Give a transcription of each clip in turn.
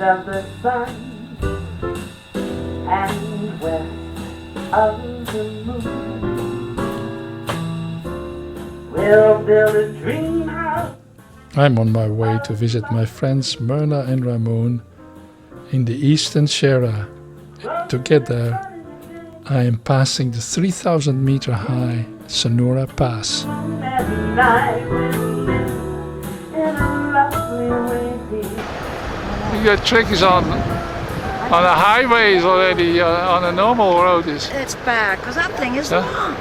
of the sun and west of the moon. We'll build a dream house. I'm on my way to visit my friends Myrna and Ramon in the Eastern Sierra. To get there, I am passing the 3,000 meter high Sonora Pass. Your trick is on the highways already, on a normal road is. It's back, because that thing is long.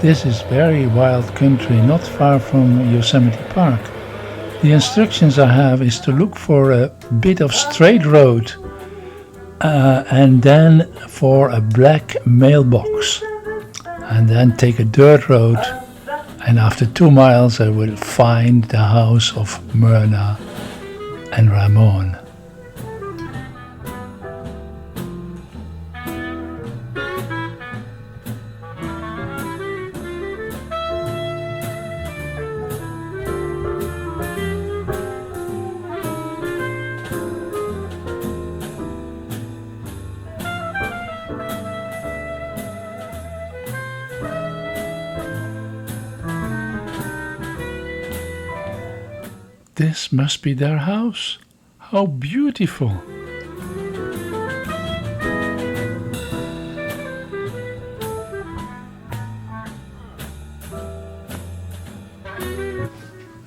This is very wild country, not far from Yosemite Park. The instructions I have is to look for a bit of straight road and then for a black mailbox, and then take a dirt road, and after 2 miles I will find the house of Myrna and Ramon. This must be their house. How beautiful!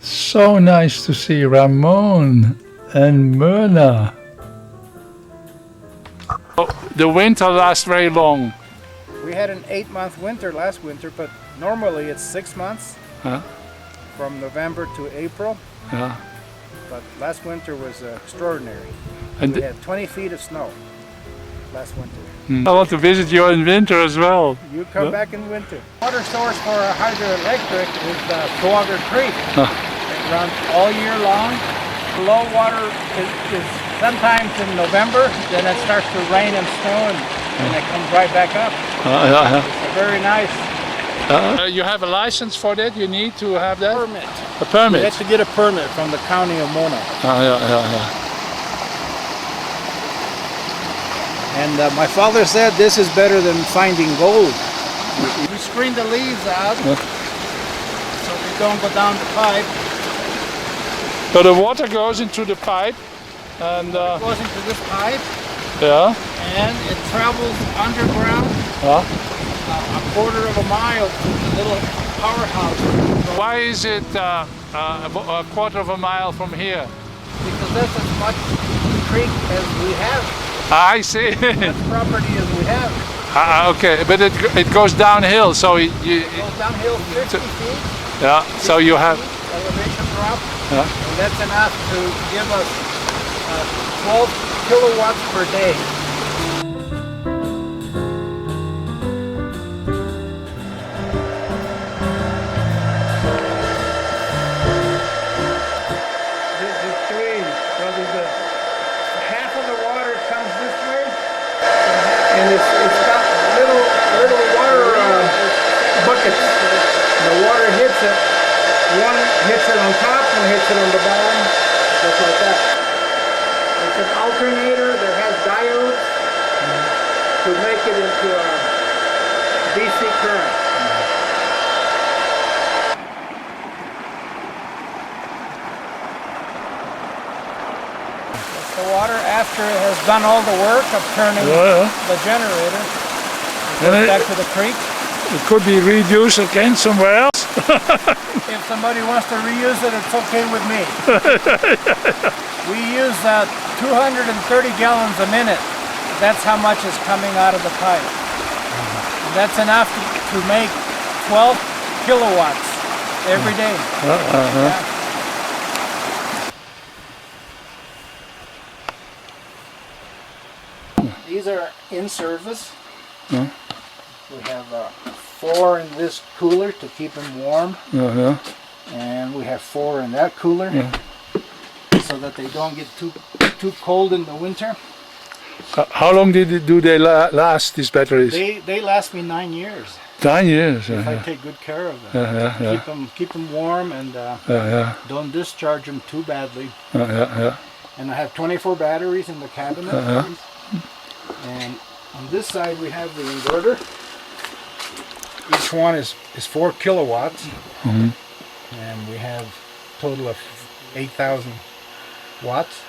So nice to see Ramon and Myrna. The winter lasts very long. We had an 8-month winter last winter, but normally it's 6 months. Huh? From November to April. Yeah. But last winter was extraordinary. And we had 20 feet of snow last winter. I want to visit you in winter as well. You come back in winter. Water source for our hydroelectric is Coager Creek. It runs all year long. Low water is sometimes in November, then it starts to rain and snow and it comes right back up. It's very nice. You have a license for that? You need to have that? Permit. A permit? You have to get a permit from the county of Mona. And my father said this is better than finding gold. We screen the leaves out so they don't go down the pipe. So the water goes into the pipe and it goes into this pipe. Yeah. And it travels underground. A quarter of a mile to the little powerhouse. Why is it a quarter of a mile from here? Because that's as much creek as we have. I see. As property as we have. Okay, but it goes downhill, so it goes downhill 50 feet. Yeah, so you have elevation drop. Yeah. And that's enough to give us 12 kilowatts per day. And it's got little water buckets. The water hits it. One hits it on top, one hits it on the bottom, just like that. It's an alternator that has diodes to make it into a DC current. The water, after it has done all the work of turning the generator, it goes back to the creek. It could be reused again somewhere else. If somebody wants to reuse it, it's okay with me. We use 230 gallons a minute. That's how much is coming out of the pipe. And that's enough to make 12 kilowatts every day. Yeah. These are in service. We have 4 in this cooler to keep them warm. and we have 4 in that cooler, so that they don't get too cold in the winter. How long do they last, these batteries? They last me 9 years. 9 years. If I take good care of them, keep them warm, and don't discharge them too badly. And I have 24 batteries in the cabinet. And on this side we have the inverter. Each one is 4 kilowatts, and we have a total of 8,000 watts.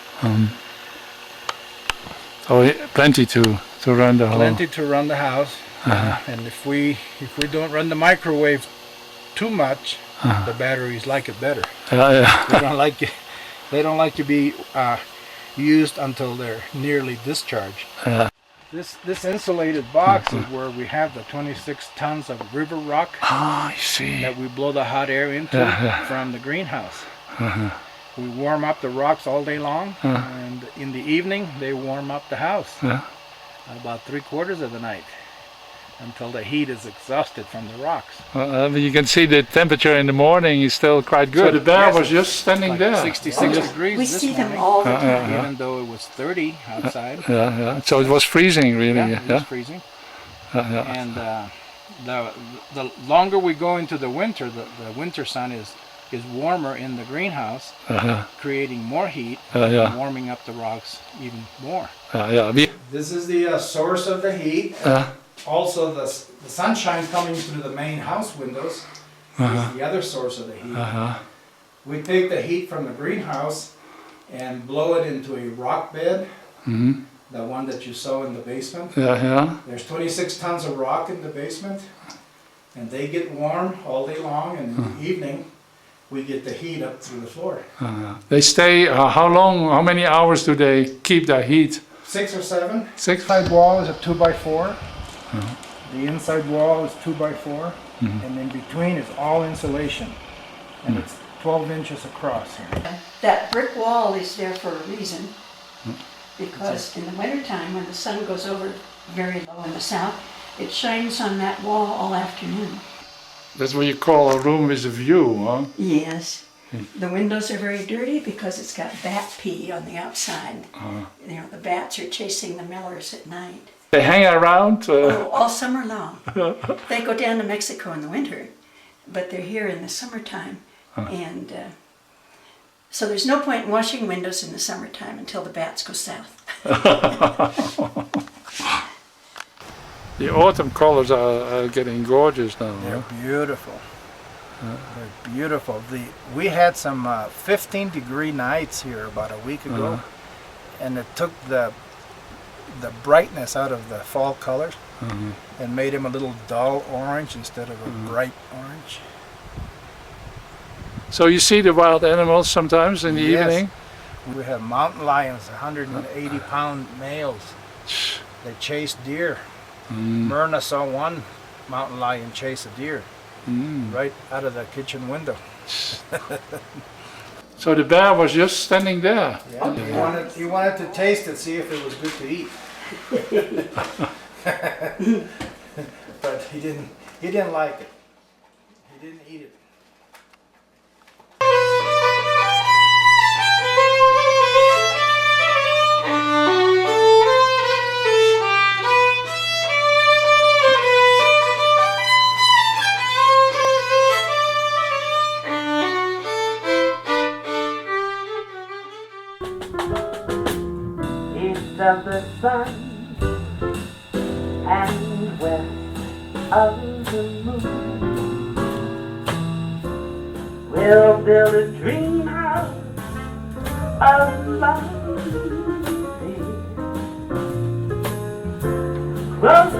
So plenty to run the whole. Plenty to run the house. And if we don't run the microwave too much, the batteries like it better. They don't like to be used until they're nearly discharged. This insulated box is where we have the 26 tons of river rock I see. that we blow the hot air into from the greenhouse. We warm up the rocks all day long, and in the evening they warm up the house about 3/4 of the night, until the heat is exhausted from the rocks. You can see the temperature in the morning is still quite good. So the bear was just standing like there. 66 degrees We this see them morning, all the time. even though it was 30 outside. So it was freezing, really. It was freezing. And the longer we go into the winter, the winter sun is warmer in the greenhouse, creating more heat, and warming up the rocks even more. This is the source of the heat. Also, the sunshine coming through the main house windows is the other source of the heat. We take the heat from the greenhouse and blow it into a rock bed, the one that you saw in the basement. There's 26 tons of rock in the basement, and they get warm all day long, and in the evening we get the heat up through the floor. They stay, how long, how many hours do they keep that heat? 6 or 7. 6? Inside wall is a 2x4. The inside wall is 2x4, and in between is all insulation, and it's 12 inches across here. That brick wall is there for a reason, because in the wintertime, when the sun goes over very low in the south, it shines on that wall all afternoon. That's what you call a room with a view, huh? Yes. The windows are very dirty because it's got bat pee on the outside. You know, the bats are chasing the millers at night. They hang around? All summer long. They go down to Mexico in the winter, but they're here in the summertime. And so there's no point in washing windows in the summertime until the bats go south. The autumn colors are getting gorgeous now. They're beautiful. They're beautiful. We had some 15-degree nights here about a week ago, and it took the brightness out of the fall colors and made them a little dull orange instead of a bright orange. So you see the wild animals sometimes in the evening? We have mountain lions, 180-pound males. They chase deer. Myrna saw one mountain lion chase a deer right out of the kitchen window. So the bear was just standing there. Yeah, he wanted to taste it, see if it was good to eat. But he didn't like it. He didn't eat it. East of the sun and west of the moon, we'll build a dream house of love, cross